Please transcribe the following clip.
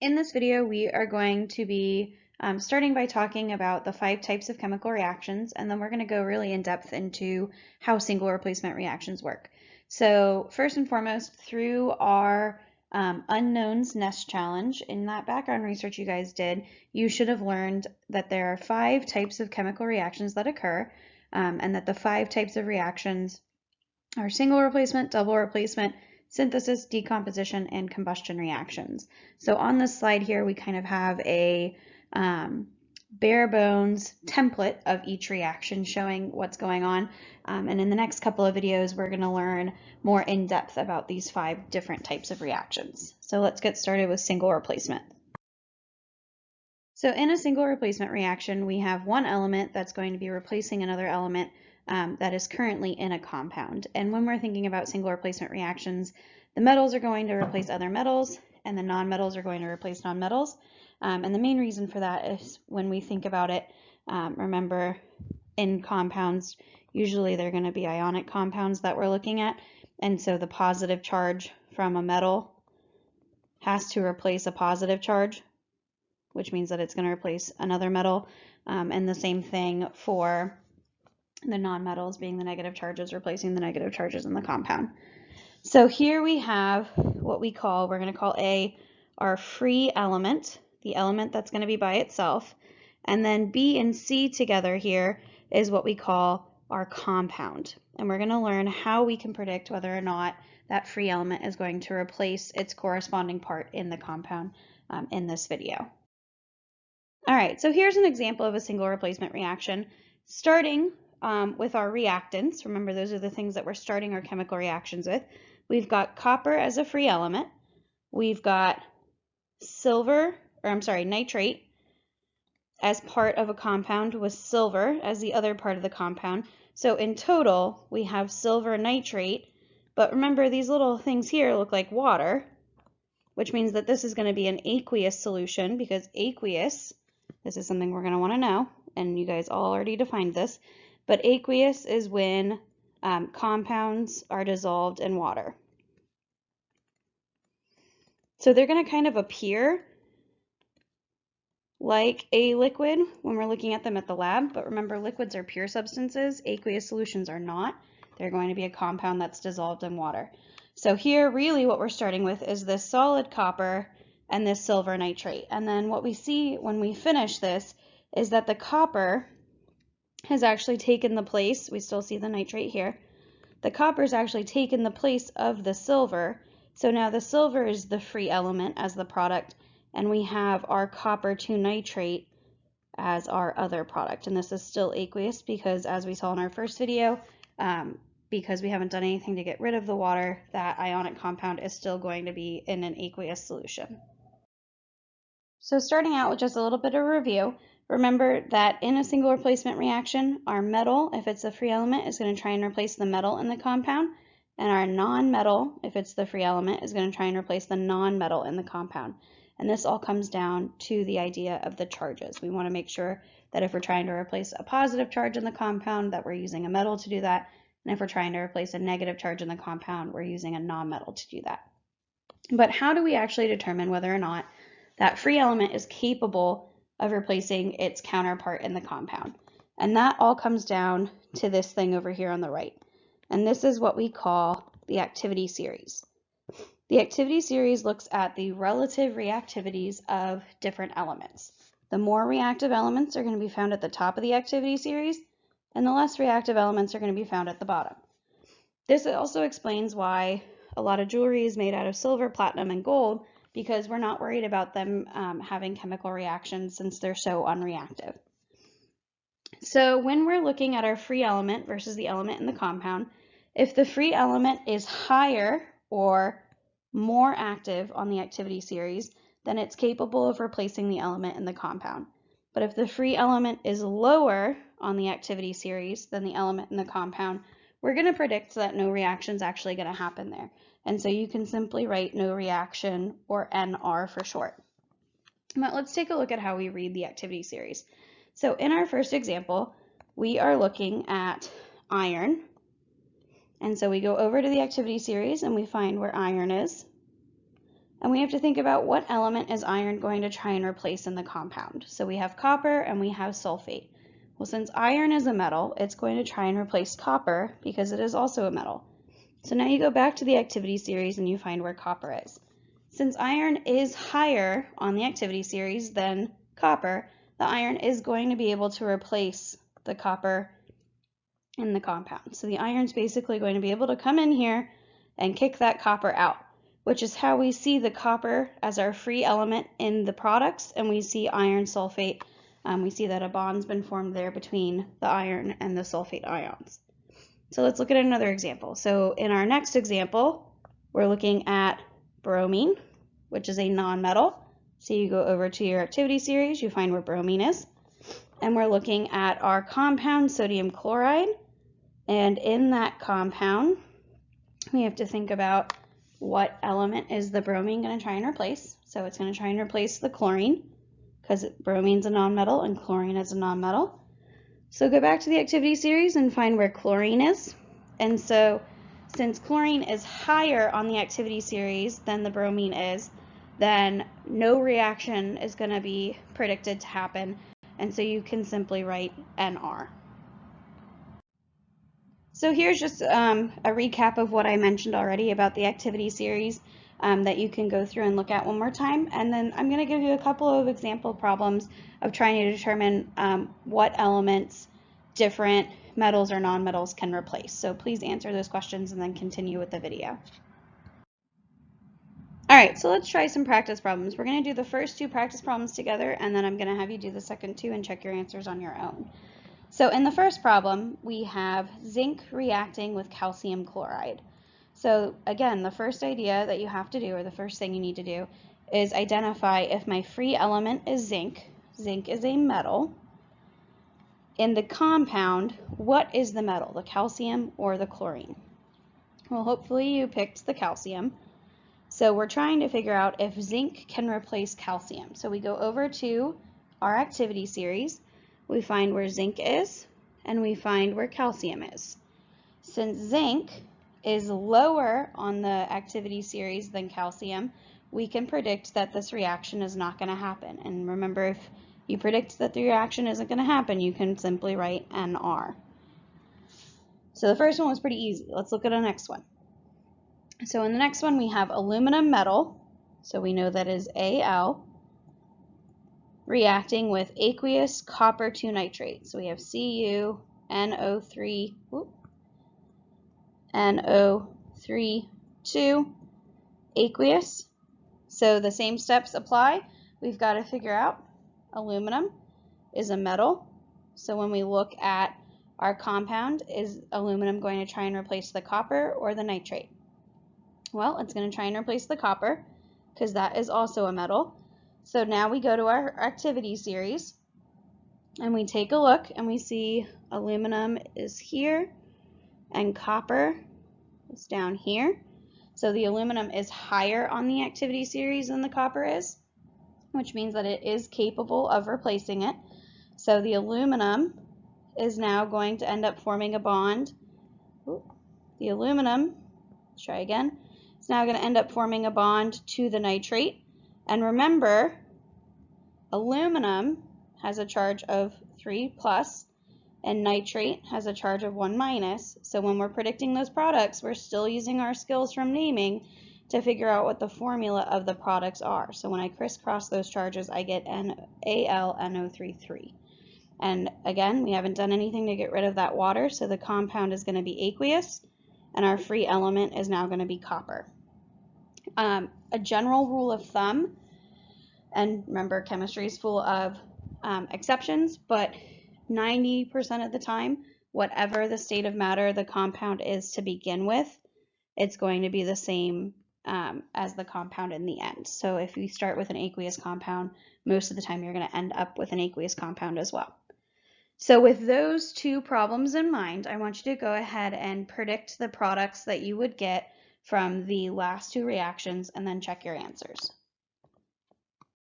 In this video, we are going to be starting by talking about the 5 types of chemical reactions, and then we're going to go really in depth into how single replacement reactions work. So first and foremost, through our unknowns nest challenge, in that background research you guys did, you should have learned that there are 5 types of chemical reactions that occur, and that the 5 types of reactions are single replacement, double replacement, synthesis, decomposition, and combustion reactions. So on this slide here, we kind of have a bare bones template of each reaction showing what's going on. And in the next couple of videos, we're going to learn more in depth about these 5 different types of reactions. So let's get started with single replacement. So in a single replacement reaction, we have one element that's going to be replacing another element that is currently in a compound. And when we're thinking about single replacement reactions, the metals are going to replace other metals, and the nonmetals are going to replace nonmetals. And the main reason for that is when we think about it, remember in compounds, usually they're going to be ionic compounds that we're looking at. And so the positive charge from a metal has to replace a positive charge, which means that it's going to replace another metal. And the same thing for the nonmetals, being the negative charges replacing the negative charges in the compound. So here we have what we're going to call A, our free element, the element that's going to be by itself. And then B and C together here is what we call our compound. And we're going to learn how we can predict whether or not that free element is going to replace its corresponding part in the compound in this video. All right, so here's an example of a single replacement reaction. Starting with our reactants, remember those are the things that we're starting our chemical reactions with. We've got copper as a free element. We've got nitrate as part of a compound with silver as the other part of the compound. So in total, we have silver nitrate, but remember these little things here look like water, which means that this is going to be an aqueous solution, because aqueous, this is something we're going to want to know, and you guys all already defined this, but aqueous is when compounds are dissolved in water. So they're going to kind of appear like a liquid when we're looking at them at the lab, but remember liquids are pure substances, aqueous solutions are not. They're going to be a compound that's dissolved in water. So here really what we're starting with is this solid copper and this silver nitrate. And then what we see when we finish this is that the copper has actually taken the place, we still see the nitrate here, the copper has actually taken the place of the silver. So now the silver is the free element as the product, and we have our copper 2 nitrate as our other product. And this is still aqueous because, as we saw in our first video, because we haven't done anything to get rid of the water, that ionic compound is still going to be in an aqueous solution. So starting out with just a little bit of review, remember that in a single replacement reaction, our metal, if it's a free element, is going to try and replace the metal in the compound, and our non-metal, if it's the free element, is going to try and replace the non-metal in the compound. And this all comes down to the idea of the charges. We want to make sure that if we're trying to replace a positive charge in the compound, that we're using a metal to do that, and if we're trying to replace a negative charge in the compound, we're using a non-metal to do that. But how do we actually determine whether or not that free element is capable of replacing its counterpart in the compound? And that all comes down to this thing over here on the right. And this is what we call the activity series. The activity series looks at the relative reactivities of different elements. The more reactive elements are going to be found at the top of the activity series, and the less reactive elements are going to be found at the bottom. This also explains why a lot of jewelry is made out of silver, platinum, and gold, because we're not worried about them having chemical reactions since they're so unreactive. So when we're looking at our free element versus the element in the compound, if the free element is higher or more active on the activity series, then it's capable of replacing the element in the compound. But if the free element is lower on the activity series than the element in the compound, we're going to predict that no reaction is actually going to happen there. And so you can simply write no reaction, or NR for short. But let's take a look at how we read the activity series. So in our first example, we are looking at iron. And so we go over to the activity series and we find where iron is. And we have to think about what element is iron going to try and replace in the compound. So we have copper and we have sulfate. Well, since iron is a metal, it's going to try and replace copper because it is also a metal. So now you go back to the activity series and you find where copper is. Since iron is higher on the activity series than copper, the iron is going to be able to replace the copper in the compound. So the iron's basically going to be able to come in here and kick that copper out, which is how we see the copper as our free element in the products, and we see iron sulfate. We see that a bond's been formed there between the iron and the sulfate ions. So let's look at another example. So in our next example, we're looking at bromine, which is a nonmetal. So you go over to your activity series, you find where bromine is. And we're looking at our compound, sodium chloride. And in that compound, we have to think about what element is the bromine going to try and replace. So it's going to try and replace the chlorine, because bromine's a nonmetal and chlorine is a nonmetal. So go back to the activity series and find where chlorine is. And so since chlorine is higher on the activity series than the bromine is, then no reaction is going to be predicted to happen. And so you can simply write NR. So here's just a recap of what I mentioned already about the activity series that you can go through and look at one more time. And then I'm going to give you a couple of example problems of trying to determine what elements different metals or nonmetals can replace. So please answer those questions and then continue with the video. All right, so let's try some practice problems. We're going to do the first two practice problems together, and then I'm going to have you do the second two and check your answers on your own. So in the first problem, we have zinc reacting with calcium chloride. So again, the first idea that you have to do, or the first thing you need to do, is identify if my free element is zinc. Zinc is a metal. In the compound, what is the metal, the calcium or the chlorine? Well, hopefully you picked the calcium. So we're trying to figure out if zinc can replace calcium. So we go over to our activity series. We find where zinc is, and we find where calcium is. Since zinc is lower on the activity series than calcium, we can predict that this reaction is not going to happen. And remember, if you predict that the reaction isn't going to happen, you can simply write NR. So the first one was pretty easy. Let's look at the next one. So in the next one, we have aluminum metal. So we know that is Al. Reacting with aqueous copper 2 nitrate. So we have CuNO3, NO3 2, aqueous. So the same steps apply. We've got to figure out aluminum is a metal. So when we look at our compound, is aluminum going to try and replace the copper or the nitrate? Well, it's going to try and replace the copper because that is also a metal. So now we go to our activity series and we take a look and we see aluminum is here and copper is down here. So the aluminum is higher on the activity series than the copper is, which means that it is capable of replacing it. So the aluminum is now going to end up forming a bond. The aluminum, let's try again, it's now going to end up forming a bond to the nitrate. And remember, aluminum has a charge of 3 plus and nitrate has a charge of 1 minus. So when we're predicting those products, we're still using our skills from naming to figure out what the formula of the products are. So when I crisscross those charges, I get AlNO3. And again, we haven't done anything to get rid of that water, so the compound is going to be aqueous, and our free element is now going to be copper. A general rule of thumb, and remember chemistry is full of exceptions, but 90% of the time, whatever the state of matter the compound is to begin with, it's going to be the same as the compound in the end. So if you start with an aqueous compound, most of the time you're going to end up with an aqueous compound as well. So with those two problems in mind, I want you to go ahead and predict the products that you would get from the last two reactions and then check your answers.